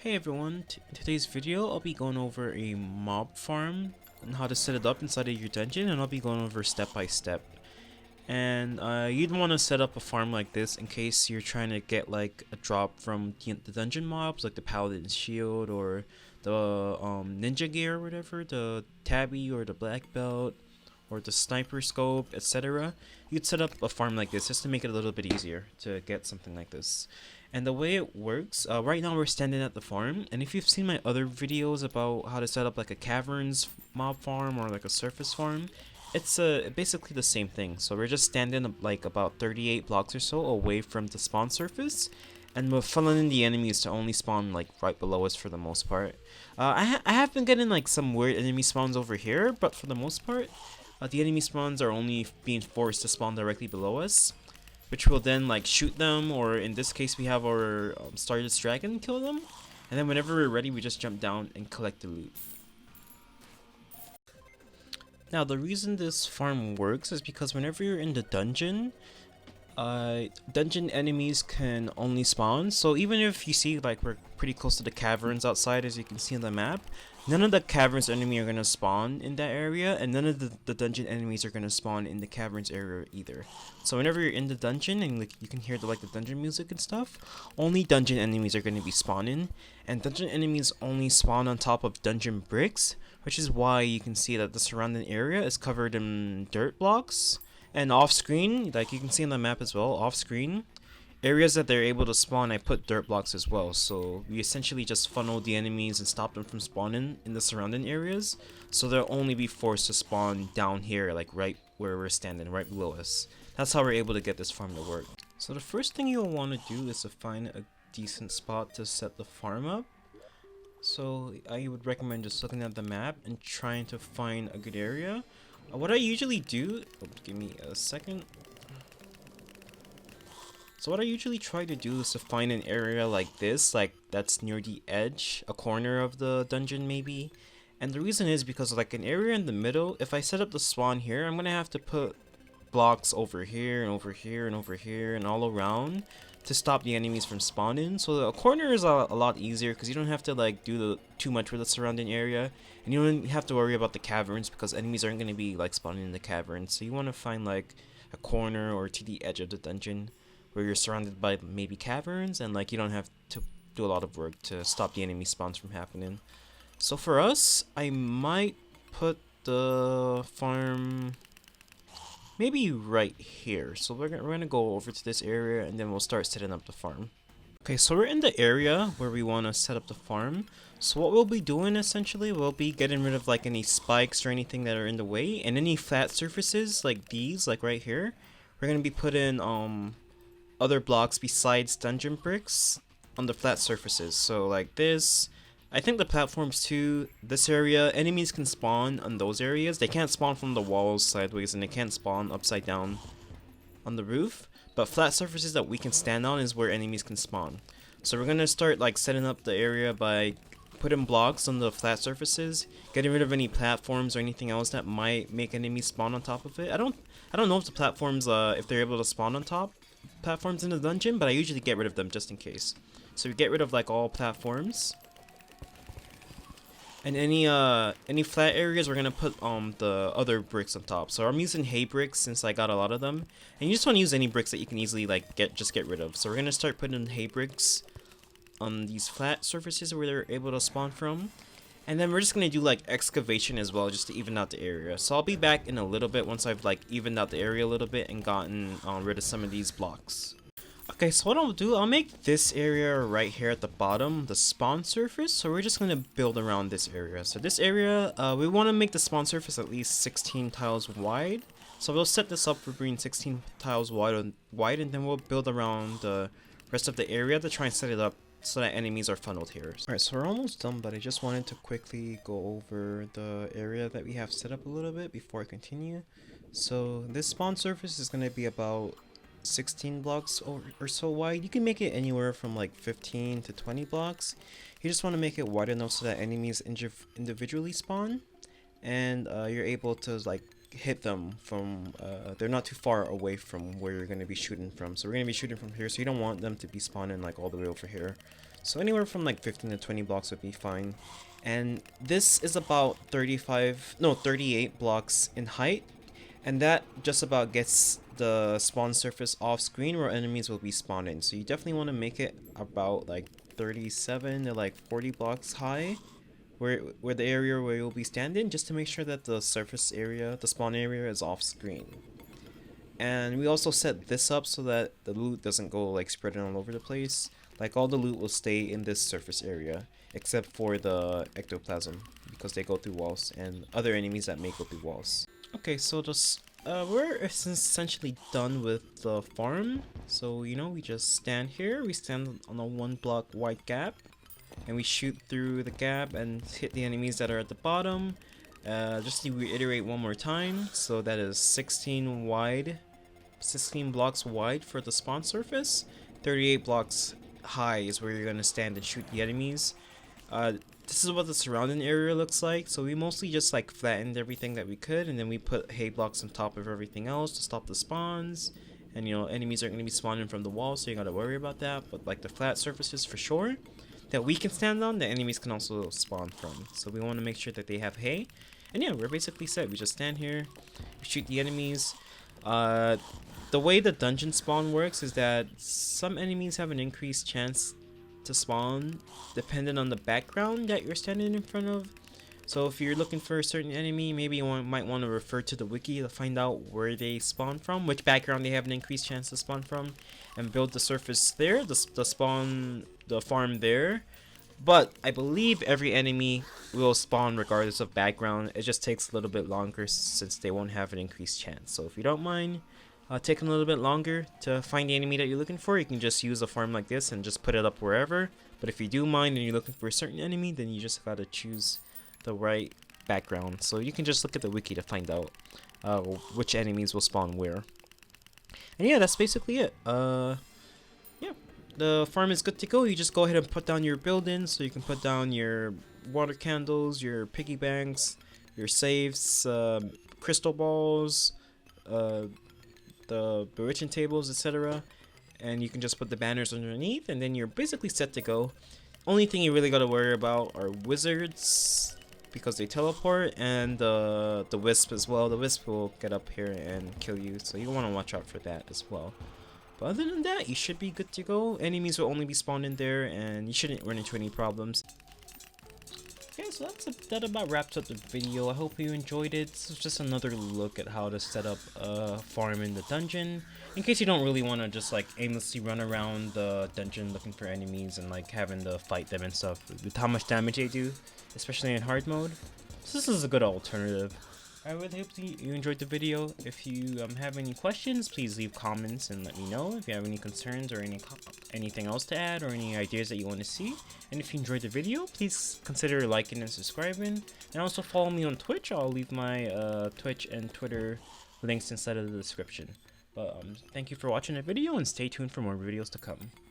Hey everyone, in today's video I'll be going over a mob farm and how to set it up inside of your dungeon, and I'll be going over step by step. And you'd want to set up a farm like this in case you're trying to get like a drop from the dungeon mobs, like the paladin's shield or the ninja gear or whatever, the tabby or the black belt or the sniper scope, etc. You'd set up a farm like this just to make it a little bit easier to get something like this. And the way it works, right now we're standing at the farm, and if you've seen my other videos about how to set up like a caverns mob farm or like a surface farm, it's basically the same thing. So we're just standing like about 38 blocks or so away from the spawn surface, and we're funneling the enemies to only spawn like right below us for the most part. I have been getting like some weird enemy spawns over here, but for the most part, the enemy spawns are only being forced to spawn directly below us, which will then like shoot them, or in this case we have our Stardust Dragon kill them, and then whenever we're ready we just jump down and collect the loot. Now the reason this farm works is because whenever you're in the dungeon, dungeon enemies can only spawn. So even if you see like we're pretty close to the caverns outside, as you can see on the map, none of the caverns enemy are going to spawn in that area, and none of the dungeon enemies are going to spawn in the caverns area either. So whenever you're in the dungeon and like you can hear the dungeon music and stuff, only dungeon enemies are going to be spawning, and dungeon enemies only spawn on top of dungeon bricks, which is why you can see that the surrounding area is covered in dirt blocks. And off screen, like you can see on the map as well, off screen, areas that they're able to spawn, I put dirt blocks as well. So we essentially just funnel the enemies and stop them from spawning in the surrounding areas. So they'll only be forced to spawn down here, like right where we're standing, right below us. That's how we're able to get this farm to work. So the first thing you'll want to do is to find a decent spot to set the farm up. So I would recommend just looking at the map and trying to find a good area. What I usually do, give me a second. So what I usually try to do is to find an area like this, like that's near the edge, a corner of the dungeon maybe. And the reason is because like an area in the middle, if I set up the spawn here, I'm gonna have to put blocks over here and over here and over here and all around to stop the enemies from spawning. So a corner is a lot easier because you don't have to like do too much with the surrounding area, and you don't have to worry about the caverns because enemies aren't going to be like spawning in the caverns. So you want to find like a corner or to the edge of the dungeon where you're surrounded by maybe caverns, and like you don't have to do a lot of work to stop the enemy spawns from happening. So for us, I might put the farm maybe right here. So we're gonna go over to this area and then we'll start setting up the farm. Okay, so we're in the area where we want to set up the farm. So what we'll be doing essentially, we'll be getting rid of like any spikes or anything that are in the way, and any flat surfaces like these, like right here. We're gonna be putting other blocks besides dungeon bricks on the flat surfaces. So like this. I think the platforms too, this area, enemies can spawn on those areas. They can't spawn from the walls sideways, and they can't spawn upside down on the roof. But flat surfaces that we can stand on is where enemies can spawn. So we're gonna start like setting up the area by putting blocks on the flat surfaces, getting rid of any platforms or anything else that might make enemies spawn on top of it. I don't know if the platforms if they're able to spawn on top platforms in the dungeon, but I usually get rid of them just in case. So we get rid of like all platforms. And any flat areas, we're gonna put the other bricks on top. So I'm using hay bricks since I got a lot of them, and you just want to use any bricks that you can easily like get rid of. So we're gonna start putting hay bricks on these flat surfaces where they're able to spawn from, and then we're just gonna do like excavation as well, just to even out the area. So I'll be back in a little bit once I've like evened out the area a little bit and gotten rid of some of these blocks. Okay, so what I'll do, I'll make this area right here at the bottom the spawn surface. So we're just going to build around this area. So this area, we want to make the spawn surface at least 16 tiles wide. So we'll set this up for being 16 tiles wide, and then we'll build around the rest of the area to try and set it up so that enemies are funneled here. Alright, so we're almost done, but I just wanted to quickly go over the area that we have set up a little bit before I continue. So this spawn surface is going to be about 16 blocks or so wide. You can make it anywhere from like 15 to 20 blocks. You just want to make it wide enough so that enemies individually spawn, and you're able to like hit them from they're not too far away from where you're going to be shooting from. So we're going to be shooting from here, so you don't want them to be spawning like all the way over here. So anywhere from like 15 to 20 blocks would be fine. And this is about 38 blocks in height. And that just about gets the spawn surface off screen where enemies will be spawning. So you definitely want to make it about like 37 to like 40 blocks high, where the area where you'll be standing, just to make sure that the surface area, the spawn area, is off screen. And we also set this up so that the loot doesn't go like spreading all over the place. Like all the loot will stay in this surface area, except for the ectoplasm, because they go through walls, and other enemies that may go through walls. Okay, so just we're essentially done with the farm. So you know, we just stand here. We stand on a 1 block wide gap, and we shoot through the gap and hit the enemies that are at the bottom. Just to reiterate one more time, so that is 16 blocks wide for the spawn surface. 38 blocks high is where you're gonna stand and shoot the enemies. This is what the surrounding area looks like. So we mostly just like flattened everything that we could, and then we put hay blocks on top of everything else to stop the spawns. And you know, enemies are gonna be spawning from the wall, so you gotta worry about that. But like the flat surfaces for sure that we can stand on, the enemies can also spawn from. So we want to make sure that they have hay. And yeah, we're basically set. We just stand here, shoot the enemies. The way the dungeon spawn works is that some enemies have an increased chance to spawn depending on the background that you're standing in front of. So if you're looking for a certain enemy, maybe you might want to refer to the wiki to find out where they spawn from, which background they have an increased chance to spawn from, and build the surface there, the farm there. But I believe every enemy will spawn regardless of background. It just takes a little bit longer since they won't have an increased chance. So if you don't mind taking a little bit longer to find the enemy that you're looking for, you can just use a farm like this and just put it up wherever. But if you do mind and you're looking for a certain enemy, then you just gotta choose the right background. So you can just look at the wiki to find out which enemies will spawn where. And yeah, that's basically it. Yeah, the farm is good to go. You just go ahead and put down your buildings, so you can put down your water candles, your piggy banks, your safes, crystal balls, the bewitching tables, etc. And you can just put the banners underneath, and then you're basically set to go. Only thing you really gotta worry about are wizards, because they teleport, and the wisp as well. The wisp will get up here and kill you, so you want to watch out for that as well. But other than that, you should be good to go. Enemies will only be spawning there, and you shouldn't run into any problems. Okay, so that about wraps up the video. I hope you enjoyed it. This is just another look at how to set up a farm in the dungeon, in case you don't really want to just like aimlessly run around the dungeon looking for enemies and like having to fight them and stuff with how much damage they do, especially in hard mode. So this is a good alternative. I really hope you enjoyed the video. If you have any questions, please leave comments and let me know. If you have any concerns or anything else to add or any ideas that you want to see. And if you enjoyed the video, please consider liking and subscribing. And also follow me on Twitch. I'll leave my Twitch and Twitter links inside of the description. But thank you for watching the video, and stay tuned for more videos to come.